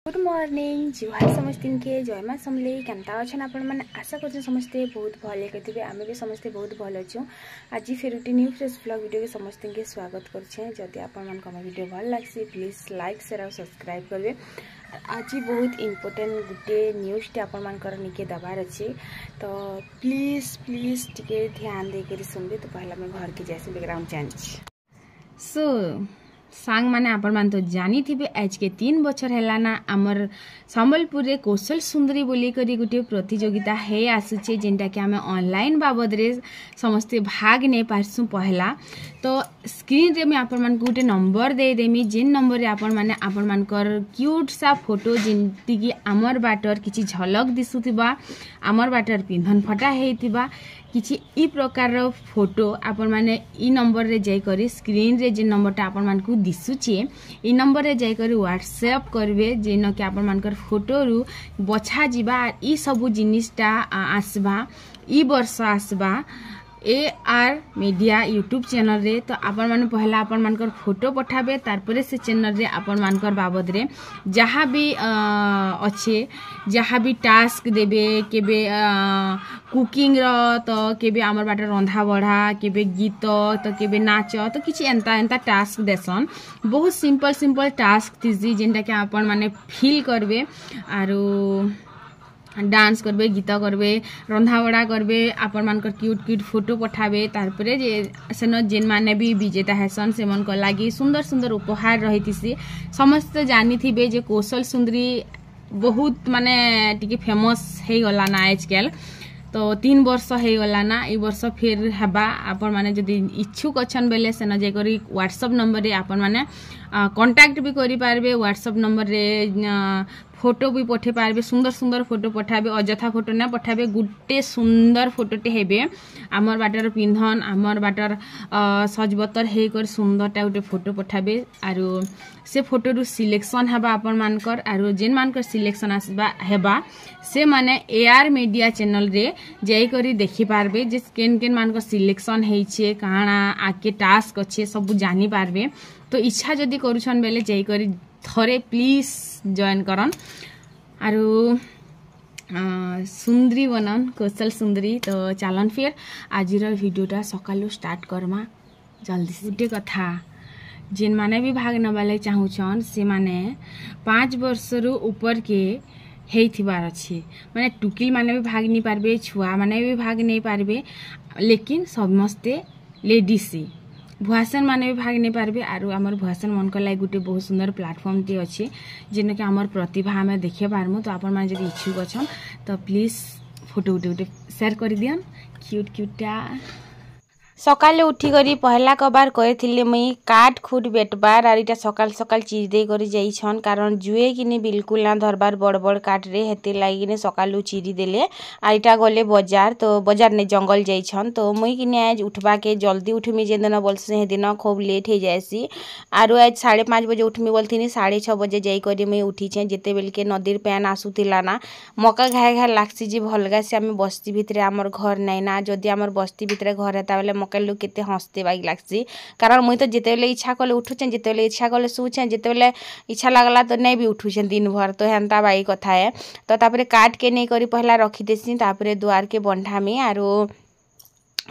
Good morning जुहार समस्त के जय माँ समले केन्ता अच्छे आपण मैंने आशा कर समस्ते बहुत भले कहे आम भी समस्ते बहुत भल अच्छु। आज फिर गोटे न्यू फ्रेश ब्लॉग वीडियो के समस्त के स्वागत करें। जदि आपण वीडियो भल लगे प्लीज लाइक शेयर और सब्सक्राइब करेंगे। आज बहुत इम्पोर्टेंट गोटे न्यूज़ आपण मानकर निके दबार अच्छे तो प्लीज प्लीज टिके ध्यान देकर सुनबे। तो पहला मैं घर के जैसे बैकग्राउंड चेंज सांग माने आपण मान तो जानी थी आज के 3 बछर हैला ना आमर संबलपुर रे कौशल सुंदरी बोली करी गोटे प्रतियोगिता है आसुचे जेनटा कि आमे ऑनलाइन बाबद रे समस्ते भाग ने पारसु। पहला तो स्क्रीन रे में आपण मान गोटे नंबर दे देमी जेन नंबर रे आपण माने आपण मानकर क्यूट सा फोटो जेंति कि आमर बाटर किछि झलक दिसुथिबा आमर बाटर पिंधन फटा हेतिबा किछि ई प्रकार रो फोटो आपण माने ई नंबर रे जाई करी स्क्रीन रे जे नंबरटा आपण मान को दिसुचे ई नंबर रे जाई करी व्हाट्सएप करबे जेन कि आपण मानकर फोटो रु बछा जिबा ई सब जिनिसटा आसबा ई वर्ष आसबा AR मीडिया यूट्यूब चैनल रे। तो आपण माने पहला आपण मानकर फोटो पठाबे तारपरे से चैनल रे आपण मानकर बाबद रे जहाँ भी अच्छे जहाँ भी टास्क देबे केबे कुकिंग रो तो केबे आमर बाटे रंधा बढ़ा केबे गीत तो केबे नाच तो किछि एंता एंता टास्क देसन। बहुत सिंपल सिंपल टास्क थी जेनटा कि आपण माने फील करबे आरो डांस करबे गीत करबे रंधा बड़ा करबे आपण मानकर क्यूट क्यूट फोटो पठाबे तारपरे जे सेन जेन माने भी विजेता हैसन से मन को लागी सुंदर सुंदर उपहार रहितिसी। समस्त जानी थिबे जे कौशल सुंदरी बहुत माने टिके फेमस हे गला ना आजकल तो 3 वर्ष हे गला ना ई वर्ष फिर हबा आपण माने जदी इच्छुक अछन बेले सेन जे करी व्हाट्सएप नंबर रे आपण माने कांटेक्ट भी करि पारबे। व्हाट्सएप नंबर रे फोटो भी पठे पारबे सुंदर सुंदर फोटो पठाबे अजथा फोटो ना पठाबे गुटे सुंदर फोटोटे हेबे आमर बाटर पिंधन आमर बाटर सजबतर हे कर सुंदरटा गुटे फोटो पठाबे आरो से फोटो रु सिलेक्शन हबा आपण मानकर आरो जेन मानकर सिलेक्शन आसबा हेबा से माने AR मीडिया चैनल रे जाई करी देखि पारबे जे केन केन मानकर सिलेक्शन हेइछे काना आके टास्क अच्छे सब जानि पारबे। तो इच्छा जदी करूछन बेले जाई करी थरे प्लीज जॉइन करन आरो सुंदरी बनन कौशल सुंदरी। तो चलन फिर आज वीडियोटा सकालू स्टार्ट करमा जल्दी से। गोटे कथा जेन माने भी भाग नबाले चाहूछन से माने 5 वर्ष रु ऊपर के हेइथिबार अछि माने टुकिल माने भी भाग नहीं पारबे छुआ माने भी भाग नहीं पारबे लेकिन समस्ते लेडीज भुआसन माने भी भाग नहीं पारबे आरो हमर भुआसन मन को लाग गुटे बहुत सुंदर प्लेटफॉर्म टी अछि जेन के हमर प्रतिभा हमें देखे पारमु। तो आपण माने जदी इच्छुक अछन तो प्लीज फोटो उठे शेयर कर दियन क्यूट क्यूटा। सकाले उठी करी पहला कबार करेथिले मुई काट खुट बेटबार आर इटा सकाल सकाल चीज दे करी जाइछन कारण जुए किने बिल्कुल ना धरबार बड़ बड़ काट रे हेते लागि ने सकालू चीरी देले आर इटा गले बाजार तो बाजार ने जंगल जाइछन। तो मुई किने आज उठबा के जल्दी उठमी जे दिन बोलसे हे दिन खूब लेट हे जायसी आरो आज 5:30 बजे उठमी बोलथिनी 6:30 बजे जाई करी मुई उठी छे जेते बेल के नदीर पैन आसुतिला ना मका घाय घाय लागसी जे भलगा से हम बस्ती भितरे हमर घर नै ना जदी हमर बस्ती भितरे घर हेता बेले मकलु केते हंसते बाई लागसी कारण मुई तो जेतेले इच्छा कले उठुछन जेतेले इच्छा कले सुछन जेतेले इच्छा लागला तो नहीं भी उठुछन दिन भर तो हेंता बाई कथा है। तो तापरे काट के नहीं करी पहला रखी देसी तापरे द्वार के बंधामी आरो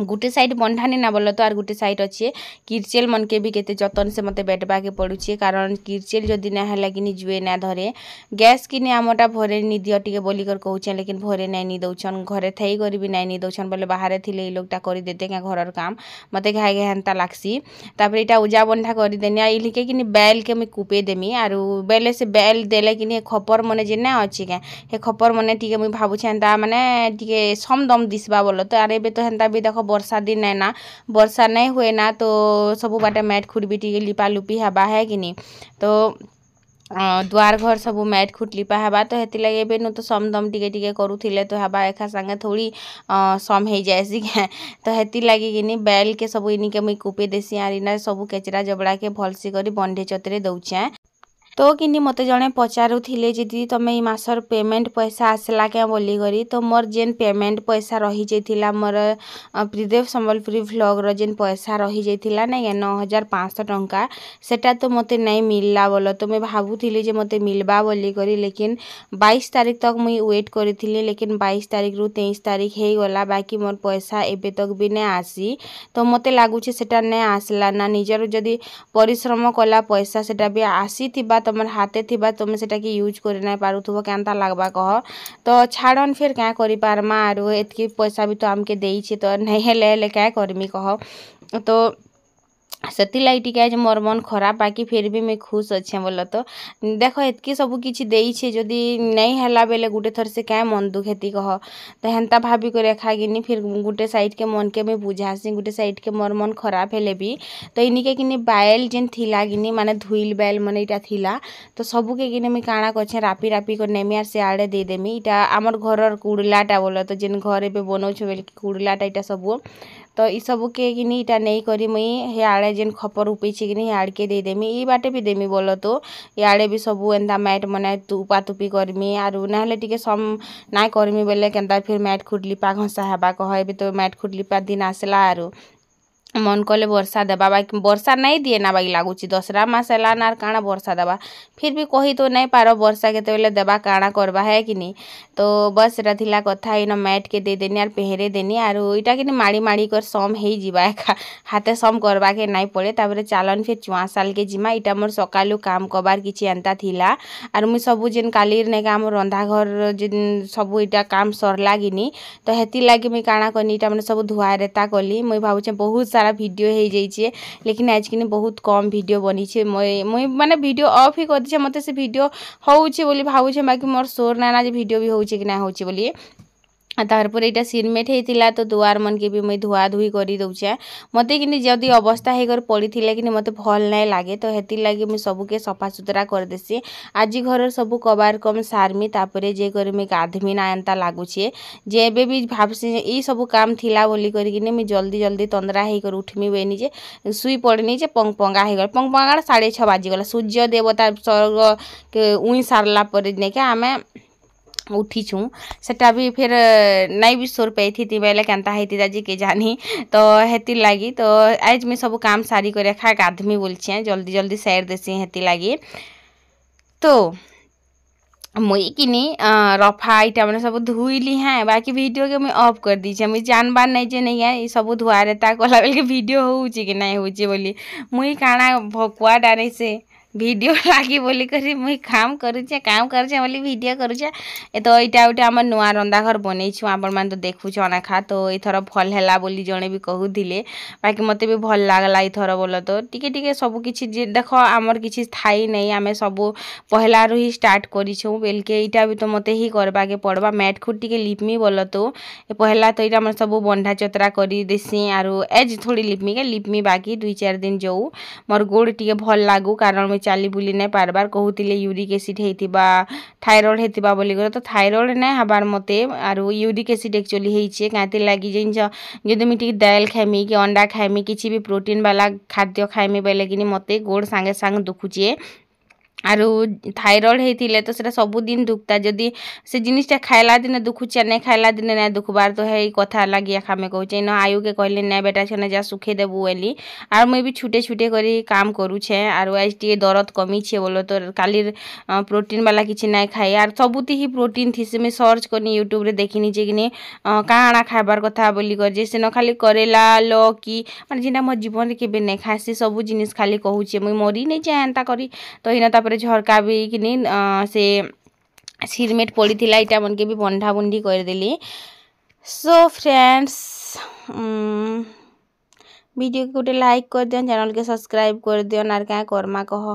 गुटे साइड बंधानी ना बोलो तो आर गुटे साइड अच्छे किरचेल मन के भी केते जतन से मते बैठबा के पड़ुछे कारण किरचेल जदी ना हला कि जुए ना धरे गैस किने आमटा भरे नि दियो टिके बोली कर कहउछन लेकिन भरे नै नि दउछन घरे थई करी भी नै नि दउछन बोले बाहर थिले ई लोगटा करी देते के घरर काम मते घाय घाय हंता लागसी। तापर इटा उजा बंधा करी देनी ई लिके कि बैल के मैं कुपे देमी आरो बेले से बैल देले कि खपर मने जे ना अछि के हे खपर मने टिके मैं भाबुछन ता माने टिके समदम दिसबा बोलो तो आरे बे तो हंता भी देखो वर्षा दिन है ना वर्षा नहीं हुए ना तो सब बाटे मैट खुट भी टिके लिपा लुपी हवा है कि नहीं तो द्वार घर सब मैट खुट लिपा हवा तो हेति लगे बे न तो समदम टिके टिके करूथिले तो हवा एका संगे थोड़ी सम हे जायसी तो हेति लगे कि बैल के सब इनी के मुई कुपे देसी आरिना सब केचरा जबड़ा के भलसी करी बंधे चतरे दउछे। तो कि मते जड़े पचारूले जी तुम ये मासर पेमेंट पैसा आसला क्या बोलिकी तो मोर जेन पेमेंट पैसा रही जाइथिला मोर त्रिदेव संबलपुरी व्लॉग जेन पैसा रही जाइथिला ना 9500 टंका सेटा तो मते नहीं मिलला बोलो तो मैं भावुली जे मते मिलबा बोलिकी लेकिन 22 तारीख तक मुई वेट करी लेकिन 22 तारीख रु 23 तारीख हो गला बाकी मोर पैसा एबे तक भी नहीं आसी तो मते लागुचे सेटा नहीं आसला ना निजर जदि परिश्रम कला पैसा सेटा भी आसी थिबा तुम हाथे थिबा तुम सेटा कि यूज कर नहीं पारुथबो केनता लागबा कह तो छाड़न फिर क्या करि पारमा आरो एतकी पैसा भी तो आमके देइछे तो नहीं हेले क्या करमी कह तो सेति लागी टिके आज मोर मन खराब बाकी फिर भी मैं खुश अच्छे बोल तो देख एतकी सब किछि देइछे जदि नहीं हला बेले गुटे थर से क्या मन दुख हेती कह तो हेन्ता भाभी को रेखा गिनी फिर गुटे साइड के मन के मैं बुझासी गुटे साइड के मोर मन खराब हेले भी तो इनिके किनी बायल जेन थिला गिनी माने धुइल बायल मन इटा थिला तो सबू के गिनी मैं काଣା करछे रापी रापी को नेमी आर से आड़े दे देमी इटा आमर घरर कुड़लाटा बोल तो जेन घर एबे बनौछ बेल कुड़लाटा इटा सबू तो ई सब के किनी इटा नहीं करी मुई हे आड़े जेन खपर उपैछे किनी हे आड़ के दे देमी ई बाटे भी देमी बोलो तो याड़े भी सबू एंता मैट मना तुपा तुपी करमी आरु नाहले टिके सम नाय करमी बेले केनता फिर मैट खुडलिपा घसा हेबा कह एबे तो मैट खुडलिपा दिन आसला आरु मन कले वर्षा देबा बाकी वर्षा नहीं दिए ना बाकी लागुची दसरा मास है ना काଣା वर्षा देबा फिर भी कही तो नहीं पार वर्षा के बेले देबा काଣା करबा है कि नहीं तो बस एटा थिला कथा इन मैट के दे देनी आर पेहरे देनी आरु इटा कि माड़ी माड़ी कर सम हे जिबा हाथे सम करबा के नहीं पड़े तापर चालन फिर 4 साल के जिमा इटा मोर सकालु काम कबार किछि एंता थिला आर मुई सबु जेन कालीर ने काम रंधा घर जेन सबु इटा काम सरला गिनी तो हेती लागी मुई काଣା कनी इटा माने सब धुआ रेता कली मुई भाबुचे बहुत सारा वीडियो हो जाइए लेकिन आज कि बहुत कम वीडियो बनी मुई माने वीडियो ऑफ ही कर दीछे मते से वीडियो होउछे बोली भावुछे बाकी मोर सोर ना जे वीडियो भी होउछे कि ना होउछे बोली तारपर यहाँ सिरमेट होता तो दुआर मन के भी मुई धुआ धुई कर दौचे मत कि जदि अवस्था होकर पड़ी कि मत भल नहीं लगे तो हेती लगे मुई सबके सफा सुतरा कर देसी आज घर सब कबार कम सारमी तापर जे कर मुई गाधमी ना एंता लगुचे जे एबे भी भावसी ये सब काम थिला बोली करके मुई जल्दी जल्दी तंद्रा होकर उठमी बेनी जे सुई पड़नी जे पंगपंगा हो गला पंगपंगा 6:30 बाजिगला सूर्य देवता स्वर्ग के उई सारला पर नेके आमे उठीछू सेटा भी फिर नहीं भी सोर पे थी बेले केनता होती जी के जानी तो हेती लगी तो आज मैं सब काम सारी कर खा गाधमी बोलछे जल्दी जल्दी सैर देसी हेती लगी तो मुई किनी रफा इटा मैंने सब धुईली हैं बाकी वीडियो के मुई ऑफ कर दीछे मुई जानबार नहीं जे नहीं है ये सब धुआ रेता कला बेल के वीडियो होउची कि नहीं होउची बोली मुई काଣା भकुआ डारे से वीडियो लागी बोली करी मुई काम करुचे बोली वीडियो करुचे तो इटा उठे आम नुआ रंधा घर बनईछु आपण मान तो देखुछ अनेखा तो एथर भल हैला बोली जणे भी कहूथिले बाकी मते भी भल लागला एथर बोल तो टिके टिके सब किछि देख आमर किछि थाई नहीं आमे सब पहला रु ही स्टार्ट करिछु बेलके इटा भी तो मते ही करबा के पड़बा मैट खुद टिके लिपमी बोल तो पहला तो इटा मन सब बंधा चतरा करी देसी आरो एज थोड़ी लिपमी बाकी 2-4 दिन जो मोर गोड़ टिके भल लागू कारण चाली बुली नहीं पारबार कहूतिले यूरिक एसिड हेतिबा थायराइड हेतिबा बोली तो थायराइड नहीं हबार मते आरो यूरिक एसिड एक्चुअली हेइछे काते लागि जिंस जदि मिटी दाल खाइमी कि अंडा खाइमी किछि भी प्रोटीन वाला खाद्य खाइमी बेले कि मते गोड़ सांगे सांग दुखुचे आरो थायराइड हेतिले तो सेटा सब दिन दुखता जदि से जिनिसटा खाइला दिन दुखुचे नहीं खाइला दिन नहीं दुखबार तो है कथा लगी खामे कहूचे न आयु के कहले नहीं बेटा छने जा सुखे देबू बोली आर मुई भी छुटे छुटे करी काम करूछे आरो आज टी दर्द कमी छे बोलो तो कालीर प्रोटीन वाला किछि नहीं खाई आर सबुती ही प्रोटीन थी से मैं सर्च करनी यूट्यूब रे देखिनी जे किनी काଣା खाइबार कथा बोली कर जे से न खाली करेला लौकी माने जिना मो जीवन रे केबे नहीं खासी सब जिनिस खाली कहूचे मुई मरी नहीं जाए एंता करी तो हिना तापर झरका भी किनी से सिरमेट पड़ी थिला इटा मन के भी बंधा बुंडी कर देली सो फ्रेंड्स वीडियो को गोटे लाइक कर दियो चैनल के सब्सक्राइब कर दियो नार क्या करमा कह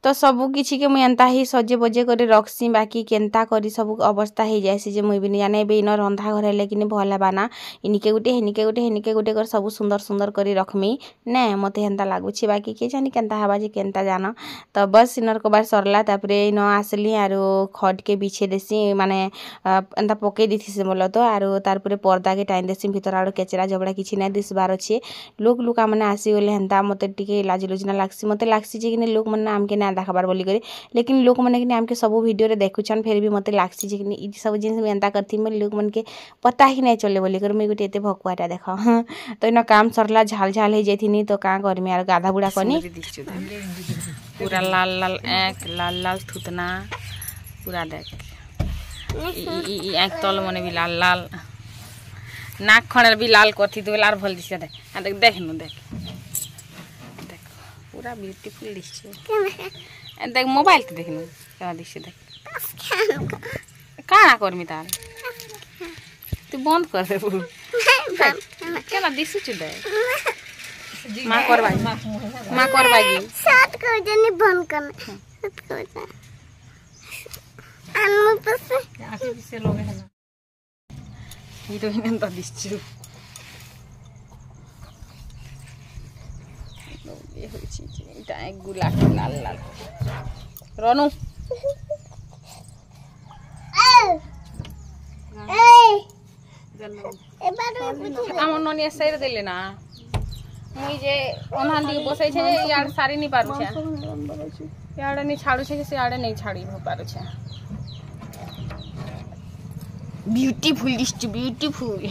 तो सबू किछि के मुई एंता ही सजे बजे कर रखसी बाकी केन्ता करी सब अवस्था हो जाए जे मुई भी नहीं जाने इन रंधा घर है कि भल हेबाना इनिके गुटे हेनिके गुटे कर सब सुंदर सुंदर कर रखमी ने मते हेन्ता लगुच बाकी के जानी केन्ता हेबा जे केन्ता जान तो बस इनर कबार सरला इन आसली आरो खट के बिछे देसी माने एंता पके दी बोल तो आरो तारपरे पर्दा के टाइम देसी भीतर आड़ केचरा जबड़ा किछि ना दिसबार अच्छे लोक मैंने आसीगले हेन्ता मत टे लाज लुजना लगसी मत लगसी कि लोक मैंने आमके ना देखबार बोली करी लेकिन लोक मैंने कि आमके सब वीडियो देखुछन फिर भी मत लगसी कि सब जिन एंता करती लोक मन के पता ही नहीं चले बोली कर मुझे गोटे एत भकुआटा देख तो इन काम सरला झाल झाल हो जाती तो क्या करमी आर गाधा बुड़ा कनी पूरा लाल लाल एक लाल लाल थुतना पूरा देख एक तल मने भी लाल लाल नाक खड़े भी लाल कथी तो लाल भल दिशा देख देख देख नु देख देख पूरा ब्यूटीफुल दिशे देख मोबाइल तो देख नु क्या दिशे देख काना करमी तार तू बंद कर दे क्या दिशु छु दे मां करबाई साथ कर देनी बंद करना साथ कर दे अनु पस आके से लोगे है ना हीरोइन तो दिसछु ये होछि एटा एक गुलाबी लाल लाल रनु আমার ননি সাইড দিলে না মুই যে ওনান দিয়ে বসাইছে যে ইয়ার সারি নি পারুছে ইয়াড়ে নি ছাড়ুছে যে সিয়াড়ে নেই ছাড়ি পারুছে ब्यूटीफुल दिस ब्यूटीफुल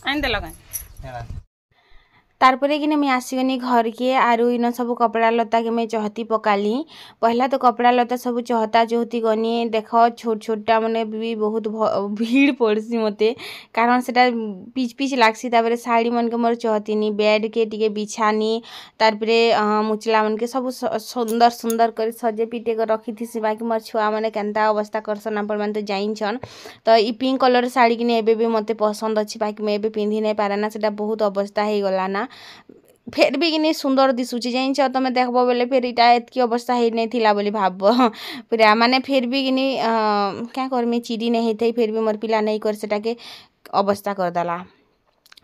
आइन दे लगा तारपरे कि मैं आसीगनी घर के आरु इन सब कपड़ा लता के मैं चहती पकाली पहला तो कपड़ा लता सब चहता चहती गनी देख छोट छोटा मैंने भी बहुत भीड़ पड़सी मते कारण से पिच पिच लागसी तापर साड़ी मन के मोर चहतीनी बेड के टिके बिछानी तारपरे मुचला मन के सब सुंदर सुंदर कर सजे पिटे कर रखी थी बाकी मोर छुआ मैंने केन्ता अवस्था करसन आपण मैंने तो जाइछन तो ई पिंक कलर साड़ी कि एबे भी मते पसंद अच्छी बाकी मैं एबे पिंधि नहीं पारे ना सेटा बहुत अवस्था हो गला ना फिर भी कि सुंदर दिशुची जाइछ तुम देखब बोले फिर इटा एतकी अवस्था हो नहीं थिला बोली भाब पूरा माने फिर भी कि क्या करमी चिड़ी नहीं होते फिर भी मोर पिला नहीं कर सेटा के अवस्था करदेला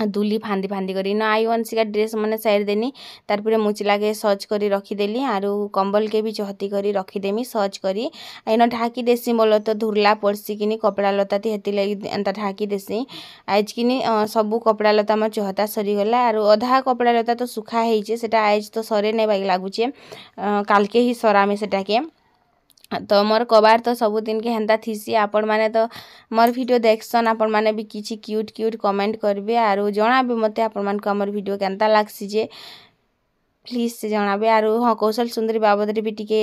दुली फांदी फांदी करी न आई वंशिका ड्रेस मैंने साइड देनी तारपरे मुचला के सज करी रखीदेली आरु कंबल के भी चहती करी रखीदेमी सज करी इन ढाकी देसी बोल तो धुरला पड़सी कि कपड़ा लता थी हेती लगी एंता ढाकी देसी आज कि सबू कपड़ा लता मोर चहता सरीगला आरु अधा कपड़ा लता तो सुखा है सेटा आज तो सरे नहीं बाइक लगुचे काल के ही सरामे सेटा के तो मोर कबार तो सबुदिन के हेन्ता थीसी आपण माने तो मोर वीडियो देखसन आपण माने भी किछि क्यूट क्यूट कमेंट करबे आरो जणाबे मते आपण मान को हमर वीडियो केनता लागसी जे प्लीज से जणाबे आरो हां कौशल सुंदरी बाबद रे भी टिके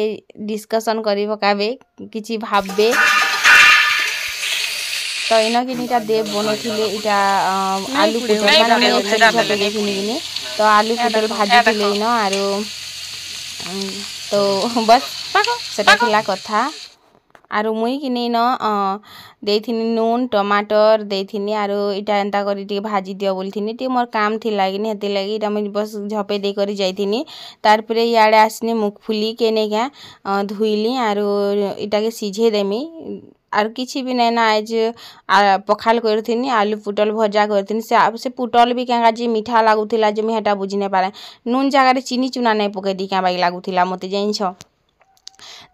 डिस्कशन करी पकाबे किछि भाबबे तो इना कि नीटा देव बनथिले इटा आलू पुटल माने एक देखिनी तो आलू पुटल भाजी थिले इनो आरो तो बस सेटा थिला कथा आरो मुई कि नहीं न देथिनी नून टमाटर देथिनी आरो इटा एंता करी टे भाजी दियो बोलथिनी टे मोर काम थिला कि हेति लागि इटा मुई बस झपे दे करी जाइथिनी तारपरे याडे आसनी मुखफुली के ने क्या धुइली आरो इटा के सिझे देमी आर किछि भी नहीं ना आज पखाल करथिनी आलू पुटल भजा करथिनी से पुटल भी क्या जी मीठा लागुथिला जे मी हेटा बुझी नहीं पारे नून जगह चीनी चुना नहीं पके दी क्या बाई लागुथिला मते जाइछ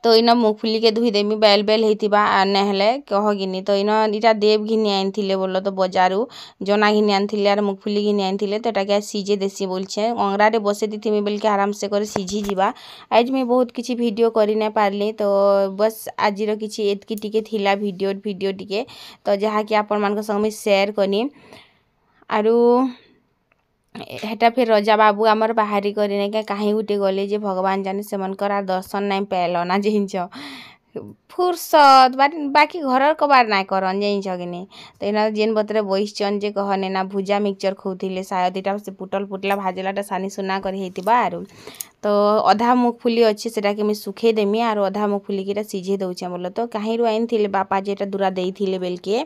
तो इन मुखफुली के धुई देमी बेल बेल होइतिबा नहले कहगिनी तो इन इटा देव घिनी आनिथिले बोल तो बजारू जना घिनी आनिथिले आर मुखफुली घिनी आनिथिले तो एटा सीझे देसी बोलछे अंगरा रे बसे दिथिमी बेल के आराम से कर सीझी जीवा आज मैं बहुत किछि वीडियो करि नै पारली तो बस आज रो किछि एतकी टिके थिला वीडियो टिके तो जहा कि आपण मान संग में शेयर कनी आरो हेटा फिर रजा बाबू आमर बाहरी करने क्या कहीं गुटे गले जे भगवान जाने से मनकर दर्शन नहीं पाइल ना जिंच फुर्सत बाकी घर कबार ना करन जिंच कि नहीं तो इना जेन बतरे बहिचन जे कहने ना भुजा मिक्सचर खोउथिले शायद इटा से पुटल पुटला भाजलाटा सानी सुना करी हेतिबा आरो तो अधा मुगफुली अच्छे सेटा के मुझे सुखे देमी और अधा मुगफुली के सिझे दौचे बोल तो कहीं आइन बापा जेटा दूरा देते बेल के